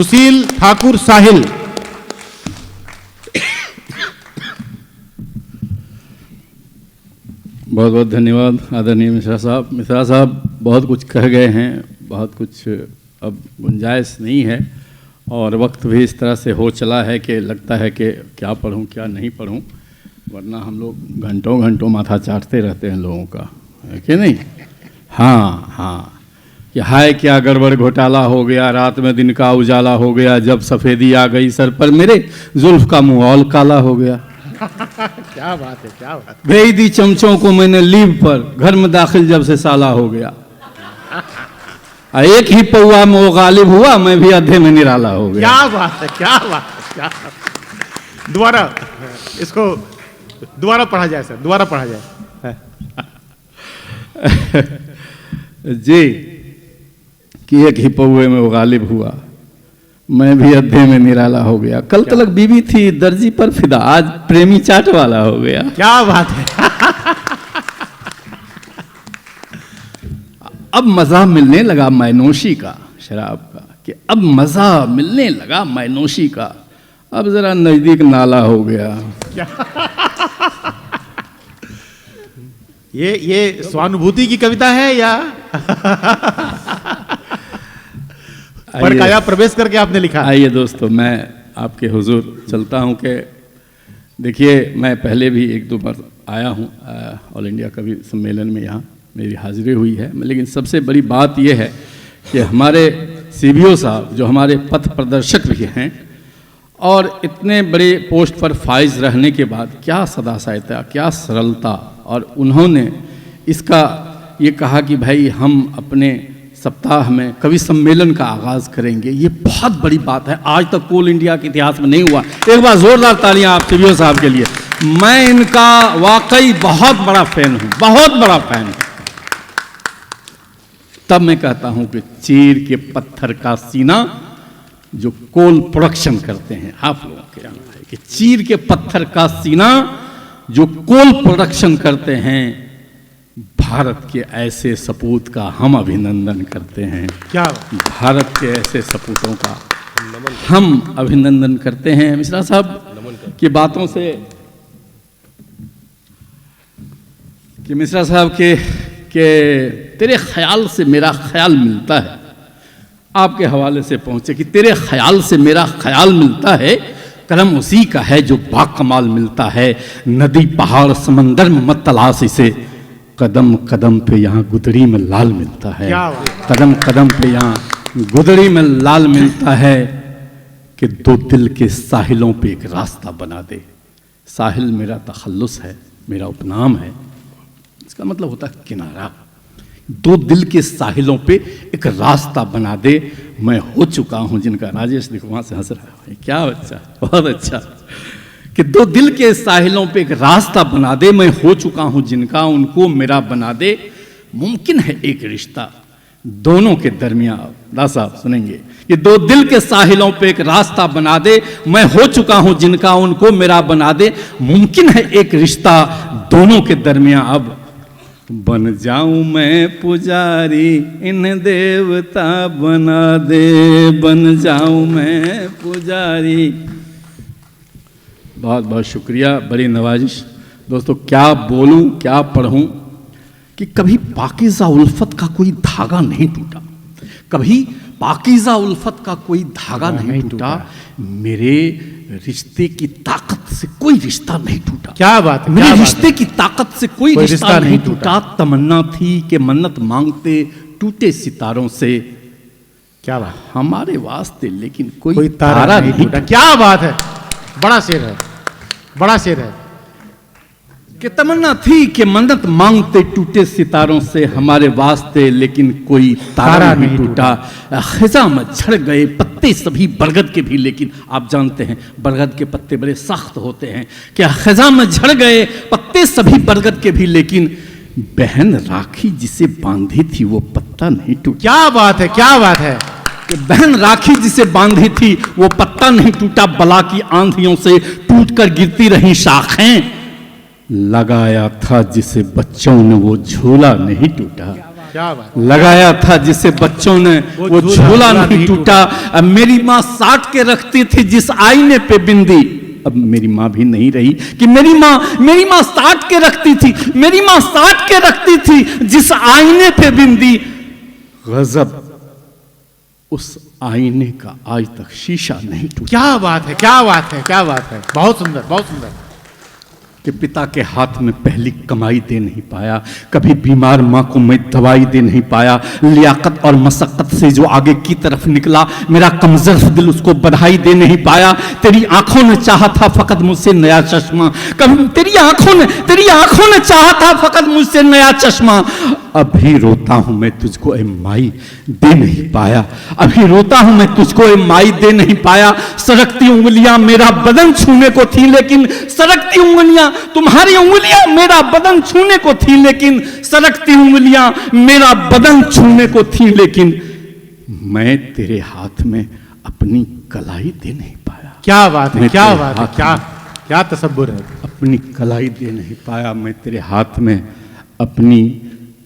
सुशील ठाकुर साहिल। बहुत बहुत धन्यवाद आदरणीय मिश्रा साहब। मिश्रा साहब बहुत कुछ कह गए हैं, बहुत कुछ अब गुंजाइश नहीं है और वक्त भी इस तरह से हो चला है कि लगता है कि क्या पढ़ूं क्या नहीं पढ़ूं, वरना हम लोग घंटों घंटों माथा चाटते रहते हैं लोगों का, है कि नहीं। हाँ हाँ, कि हाय क्या गड़बड़ घोटाला हो गया, रात में दिन का उजाला हो गया, जब सफ़ेदी आ गई सर पर मेरे जुल्फ का मुआल काला हो गया। क्या बात है, क्या बात। भेज दी चमचों को मैंने लीव पर, घर में दाखिल जब से साला हो गया। एक ही पौआ में वो गालिब हुआ, मैं भी अधे में निराला हो गया। क्या बात है, क्या बात है, क्या बात। दोबारा इसको दोबारा पढ़ा जाए सर, दोबारा पढ़ा जाए। जी, कि एक ही पौए में वो गालिब हुआ, मैं भी अद्धे में निराला हो गया। कल तलक बीवी थी दर्जी पर फिदा, आज प्रेमी चाट वाला हो गया। क्या बात है। अब मजा मिलने लगा मैनोशी का, शराब का, कि अब मजा मिलने लगा मैनोशी का, अब जरा नजदीक नाला हो गया। ये स्वानुभूति की कविता है या परकाया प्रवेश करके आपने लिखा? आइए दोस्तों, मैं आपके हुजूर चलता हूं कि देखिए, मैं पहले भी एक दो बार आया हूं ऑल इंडिया कवि सम्मेलन में, यहाँ मेरी हाजिरी हुई है, लेकिन सबसे बड़ी बात यह है कि हमारे CBO साहब जो हमारे पथ प्रदर्शक भी हैं और इतने बड़े पोस्ट पर फाइज रहने के बाद क्या सदासायता, क्या सरलता, और उन्होंने इसका ये कहा कि भाई हम अपने सप्ताह में कवि सम्मेलन का आगाज़ करेंगे। ये बहुत बड़ी बात है, आज तक कोल इंडिया के इतिहास में नहीं हुआ। एक बार जोरदार तालियां आप CBO साहब के लिए। मैं इनका वाकई बहुत बड़ा फैन हूं, बहुत बड़ा फैन हूं। तब मैं कहता हूं कि चीर के पत्थर का सीना जो कोल प्रोडक्शन करते हैं, आप लोगों के यहाँ है कि चीर के पत्थर का सीना जो कोल प्रोडक्शन करते हैं, भारत के ऐसे सपूत का हम अभिनंदन करते हैं। क्या भारत के ऐसे सपूतों का हम अभिनंदन करते हैं। मिश्रा साहब की बातों से, कि मिश्रा साहब के तेरे ख्याल से मेरा ख्याल मिलता है, आपके हवाले से पहुंचे कि तेरे ख्याल से मेरा ख्याल मिलता है, कलम उसी का है जो बाकमाल मिलता है, नदी पहाड़ समंदर में मत तलाश इसे, कदम कदम पे यहाँ गुदड़ी में लाल मिलता है। कदम कदम पे यहाँ गुदड़ी में लाल मिलता है, कि दो दिल के साहिलों पे एक रास्ता बना दे। साहिल मेरा तखल्लुस है, मेरा उपनाम है, इसका मतलब होता है किनारा। दो दिल के साहिलों पे एक रास्ता बना दे, मैं हो चुका हूँ जिनका। राजेश देखो वहाँ से हंस रहा है, क्या अच्छा, बहुत अच्छा। कि दो दिल के साहिलों पे एक रास्ता बना दे, मैं हो चुका हूं जिनका, उनको मेरा बना दे। मुमकिन है एक रिश्ता दोनों के दरमियान, दास साहब सुनेंगे, कि दो दिल के साहिलों पे एक रास्ता बना दे, मैं हो चुका हूं जिनका, उनको मेरा बना दे। मुमकिन है एक रिश्ता दोनों के दरमियान, अब बन जाऊं मैं पुजारी, इन्हें देवता बना दे, बन जाऊं मैं पुजारी। बहुत बहुत शुक्रिया, बड़ी नवाजिश। दोस्तों क्या बोलूं क्या पढ़ूं, कि कभी पाकीज़ा उल्फत का कोई धागा नहीं टूटा, कभी पाकीज़ा उल्फत का कोई धागा नहीं टूटा, मेरे रिश्ते की ताकत से कोई रिश्ता नहीं टूटा। क्या बात है, मेरे रिश्ते की ताकत से कोई रिश्ता नहीं टूटा। तमन्ना थी कि मन्नत मांगते टूटे सितारों से, क्या बात, हमारे वास्ते लेकिन कोई तारा नहीं टूटा। क्या बात है, बड़ा शेर है, बड़ा शेर है। कि तमन्ना थी कि मन्नत मांगते टूटे सितारों से, हमारे वास्ते लेकिन कोई तारा नहीं टूटा। खिजा में झड़ गए पत्ते सभी बरगद के भी, लेकिन आप जानते हैं बरगद के पत्ते बड़े सख्त होते हैं। कि खिजा में झड़ गए पत्ते सभी बरगद के भी, लेकिन बहन राखी जिसे बांधी थी वो पत्ता नहीं टूटा। क्या बात है, क्या बात है। बहन राखी जिसे बांधी थी वो पत्ता नहीं टूटा, बला की आंधियों से टूटकर गिरती रही शाखें, लगाया था जिसे बच्चों ने वो झूला नहीं टूटा। क्या बात। लगाया था जिसे बच्चों ने वो झूला नहीं टूटा। अब मेरी माँ साट के रखती थी जिस आईने पे बिंदी, अब मेरी माँ भी नहीं रही कि मेरी माँ साट के रखती थी, मेरी माँ साट के रखती थी जिस आईने पे बिंदी। गजब, उस आईने का आज तक शीशा नहीं टूटा। क्या बात है, क्या बात है, क्या बात है, बहुत सुंदर, बहुत सुंदर। कि पिता के हाथ में पहली कमाई दे नहीं पाया, कभी बीमार माँ को मैं दवाई दे नहीं पाया, लियाकत और मशक्कत से जो आगे की तरफ निकला मेरा कमजोर दिल उसको बधाई दे नहीं पाया। तेरी आंखों ने चाहा था फकत मुझसे नया चश्मा, कभी तेरी आंखों ने चाहा था फकत मुझसे नया चश्मा। अभी रोता हूं मैं तुझको ए माई दे नहीं पाया, अभी रोता हूं मैं तुझको ए माई दे नहीं पाया। सरकती उंगलियां मेरा बदन छूने को थी लेकिन, सरकती उंगलियां तुम्हारी उंगलियां मेरा बदन छूने को थी लेकिन, सरकती उंगलियां मेरा बदन छूने को थी लेकिन, मैं तेरे हाथ में अपनी कलाई दे नहीं पाया। क्या बात है, क्या बात है, क्या क्या तसव्वुर है। अपनी कलाई दे नहीं पाया, मैं तेरे हाथ में अपनी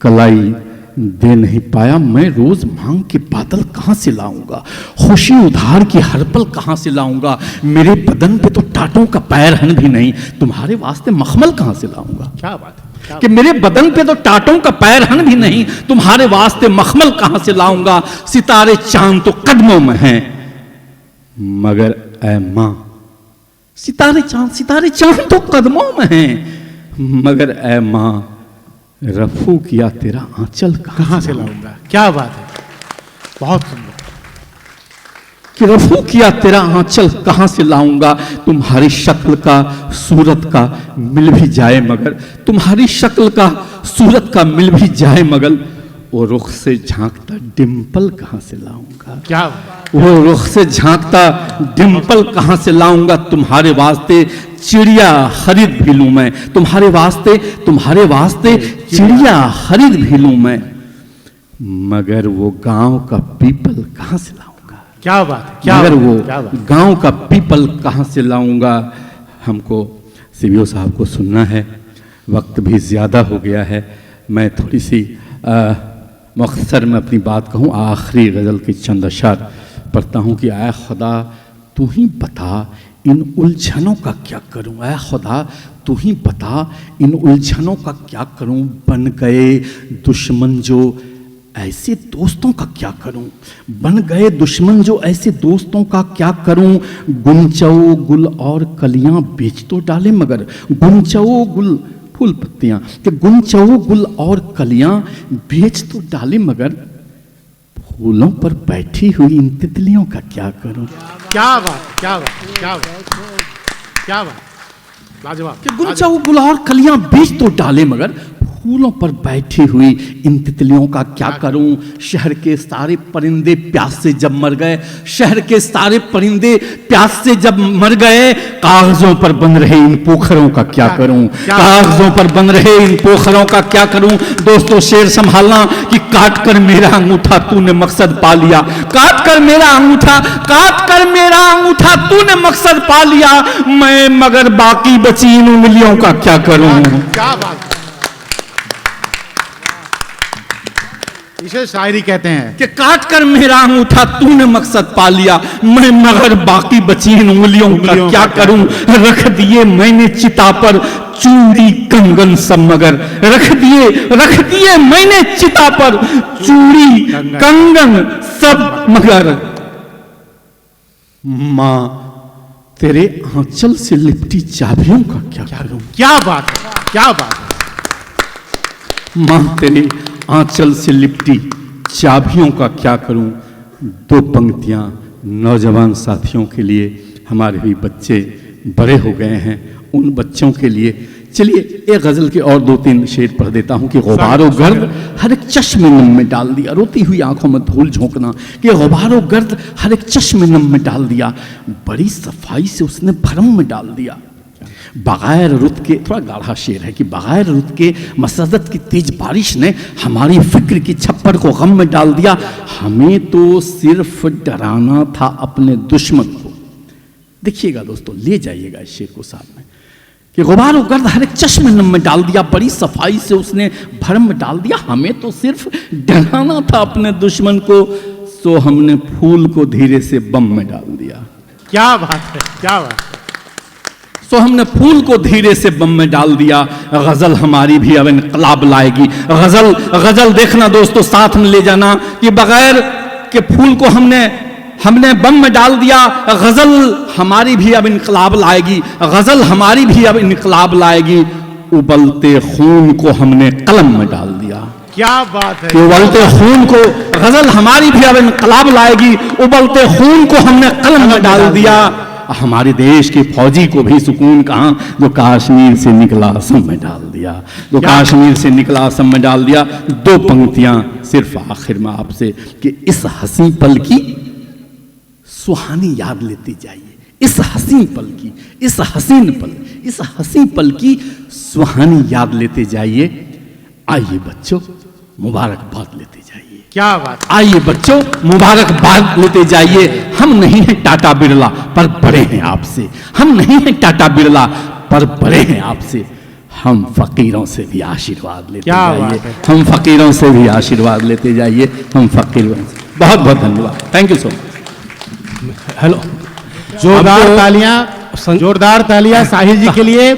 कलाई दे नहीं पाया। मैं रोज मांग के बादल कहां से लाऊंगा, खुशी उधार की हर पल कहां से लाऊंगा। मेरे बदन पे तो टाटों का पैरहन भी नहीं, तुम्हारे वास्ते मखमल कहां से लाऊंगा। क्या बात है कि मेरे बदन पे तो टाटों का पैरहन भी नहीं, तुम्हारे वास्ते मखमल कहां से लाऊंगा। सितारे चांद तो कदमों में हैं मगर ऐ मां, सितारे चांद तो कदमों में हैं मगर ऐ मां, रफू किया तेरा आंचल कहां से लाऊंगा। क्या बात है, बहुत सुंदर। कि रफू किया तेरा आंचल कहां से लाऊंगा। तुम्हारी शक्ल का सूरत का मिल भी जाए मगर, तुम्हारी शक्ल का सूरत का मिल भी जाए मगर, वो रुख से झांकता डिंपल कहां से लाऊंगा। क्या वो रुख से झांकता डिंपल कहां से लाऊंगा। तुम्हारे वास्ते चिड़िया खरीद भी लूं मैं, तुम्हारे वास्ते चिड़िया खरीद भी लूं मैं, मगर वो गांव का पीपल कहां से लाऊंगा। क्या बात है, क्या मगर वो क्या बात। गांव का पीपल कहां से लाऊंगा। हमको सीबीओ साहब को सुनना है, वक्त भी ज़्यादा हो गया है। मैं थोड़ी सी मुख्तसर में अपनी बात कहूँ। आखिरी गज़ल के चंद अशार पढ़ता हूँ कि आए खुदा तू ही बता इन उलझनों का क्या करूं। ऐ खुदा तू ही बता इन उलझनों का क्या करूं। बन गए दुश्मन जो ऐसे दोस्तों का क्या करूं, बन गए दुश्मन जो ऐसे दोस्तों का क्या करूं। गुंचओ गुल और कलियां बेच तो डाले मगर, गुंचओ गुल फूल पत्तियां कि गुंचओ गुल और कलियां बेच तो डाले मगर, फूलों पर बैठी हुई इन तितलियों का क्या करूं। क्या बात, क्या बात, क्या बात, क्या बात, लाजवाब। कि गुलचाऊ गुल और कलियां बीज तो डाले मगर, फूलों पर बैठी हुई इन तितलियों का क्या करूं। शहर के सारे परिंदे प्यास से जब मर गए, शहर के सारे परिंदे प्यास से जब मर गए, कागजों पर बन रहे इन पोखरों का क्या करूं। कागजों पर बन रहे इन पोखरों का क्या करूं। दोस्तों शेर संभालना कि काट कर मेरा अंगूठा तूने मकसद पा लिया, काट कर मेरा अंगूठा तूने मकसद पा लिया। मैं मगर बाकी बची इन उंगलियों का क्या करूं। क्या बात। इसे शायरी कहते हैं कि काट कर मेरा अंगूठा तूने मकसद पा लिया, मैं मगर बाकी बची इन उंगलियों का क्या करूं। रख दिए मैंने चिता पर चूड़ी कंगन सब मगर, रख दिए मैंने चिता पर चूड़ी कंगन सब मगर। मां तेरे आंचल से लिपटी चाबियों का क्या करूं। क्या बात है, क्या बात है। मां तेरे आंचल से लिपटी चाबियों का क्या करूं। दो पंक्तियां नौजवान साथियों के लिए, हमारे भी बच्चे बड़े हो गए हैं, उन बच्चों के लिए। चलिए एक गजल के और दो तीन शेर पढ़ देता हूं कि गुबारो गर्द हर एक चश्मे नम में डाल दिया। रोती हुई आंखों में धूल झोंकना कि गुबारो गर्द हर एक चश्मे नम में डाल दिया, बड़ी सफाई से उसने भरम में डाल दिया। बगैर रुत के, थोड़ा गाढ़ा शेर है कि बगैर रुत के मसरत की तेज बारिश ने हमारी फिक्र की छप्पर को गम में डाल दिया। हमें तो सिर्फ डराना था अपने दुश्मन को। देखिएगा दोस्तों, ले जाइएगा इस शेर को साथ में कि गुबार और गर्द हर एक चश्मे नम में डाल दिया, बड़ी सफाई से उसने भरम में डाल दिया। हमें तो सिर्फ डराना था अपने दुश्मन को, सो हमने फूल को धीरे से बम में डाल दिया। क्या बात है, क्या बात है। सो हमने फूल को धीरे से बम में डाल दिया। गजल हमारी भी अब इनकलाब लाएगी। गजल गजल देखना दोस्तों, साथ में ले जाना कि बगैर के फूल को हमने बम में डाल दिया। गजल हमारी भी अब इनकलाब लाएगी, गजल हमारी भी अब इनकलाब लाएगी। उबलते खून को हमने कलम में डाल दिया। क्या बात है। उबलते खून को, गजल हमारी भी अब इनकलाब लाएगी। उबलते खून को हमने कलम में डाल दिया। हमारे देश के फौजी को भी सुकून कहाँ, जो कश्मीर से निकला असम में डाल दिया, जो कश्मीर से निकला असम में डाल दिया। दो पंक्तियां सिर्फ आखिर में आपसे कि इस हंसी पल की सुहानी याद लेते जाइए। इस हसीन पल की, इस हसीन पल, इस हसीन पल की सुहानी याद लेते जाइए। आइए बच्चों मुबारकबाद लेते जाइए। क्या बात। आइए बच्चों मुबारकबाद लेते जाइए। हम नहीं हैं टाटा बिरला पर बड़े हैं आपसे। हम नहीं हैं टाटा बिरला पर बड़े हैं आपसे। हम फकीरों से भी आशीर्वाद लेते जाइए। हम फकीरों से भी आशीर्वाद लेते जाइए। हम फकीरों से। बहुत बहुत धन्यवाद। Thank you so much. Hello, जोरदार तालियां साहिल जी के लिए।